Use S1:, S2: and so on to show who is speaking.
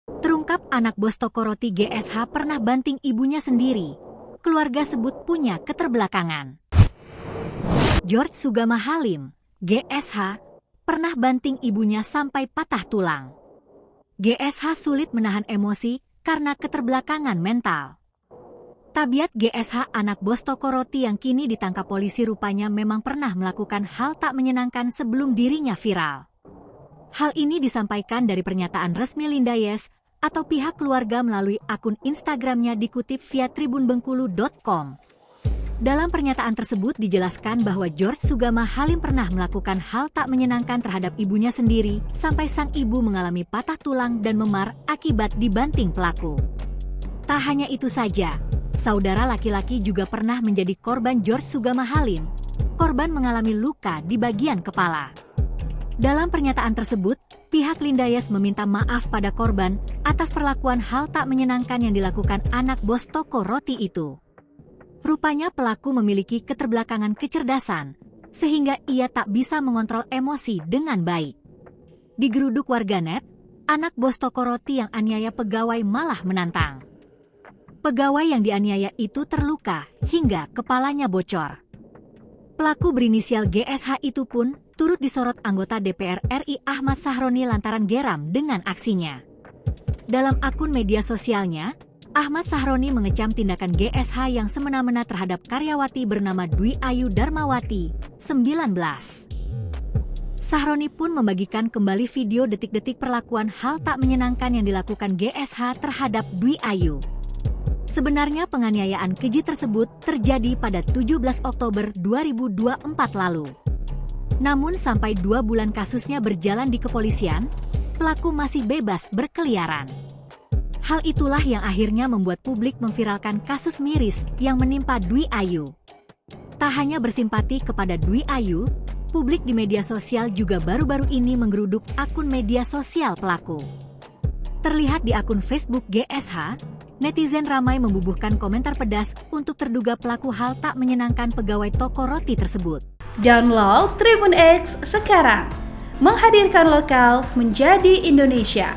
S1: Terungkap anak bos toko roti GSH pernah banting ibunya sendiri. Keluarga sebut punya keterbelakangan. George Sugama Halim, GSH, pernah banting ibunya sampai patah tulang. GSH sulit menahan emosi karena keterbelakangan mental. Tabiat GSH, anak bos toko roti yang kini ditangkap polisi, rupanya memang pernah melakukan hal tak menyenangkan sebelum dirinya viral. Hal ini disampaikan dari pernyataan resmi Lindayes atau pihak keluarga melalui akun Instagramnya, dikutip via tribunbengkulu.com. Dalam pernyataan tersebut dijelaskan bahwa George Sugama Halim pernah melakukan hal tak menyenangkan terhadap ibunya sendiri sampai sang ibu mengalami patah tulang dan memar akibat dibanting pelaku. Tak hanya itu saja, saudara laki-laki juga pernah menjadi korban George Sugama Halim. Korban mengalami luka di bagian kepala. Dalam pernyataan tersebut, pihak Lindayes meminta maaf pada korban atas perlakuan hal tak menyenangkan yang dilakukan anak bos toko roti itu. Rupanya pelaku memiliki keterbelakangan kecerdasan, sehingga ia tak bisa mengontrol emosi dengan baik. Digeruduk warganet, anak bos toko roti yang aniaya pegawai malah menantang. Pegawai yang dianiaya itu terluka hingga kepalanya bocor. Pelaku berinisial GSH itu pun turut disorot anggota DPR RI Ahmad Sahroni lantaran geram dengan aksinya. Dalam akun media sosialnya, Ahmad Sahroni mengecam tindakan GSH yang semena-mena terhadap karyawati bernama Dwi Ayu Darmawati, 19. Sahroni pun membagikan kembali video detik-detik perlakuan hal tak menyenangkan yang dilakukan GSH terhadap Dwi Ayu. Sebenarnya penganiayaan keji tersebut terjadi pada 17 Oktober 2024 lalu. Namun sampai 2 bulan kasusnya berjalan di kepolisian, pelaku masih bebas berkeliaran. Hal itulah yang akhirnya membuat publik memviralkan kasus miris yang menimpa Dwi Ayu. Tak hanya bersimpati kepada Dwi Ayu, publik di media sosial juga baru-baru ini menggeruduk akun media sosial pelaku. Terlihat di akun Facebook GSH, netizen ramai membubuhkan komentar pedas untuk terduga pelaku hal tak menyenangkan pegawai toko roti tersebut.
S2: Download Tribun X sekarang, menghadirkan lokal menjadi Indonesia.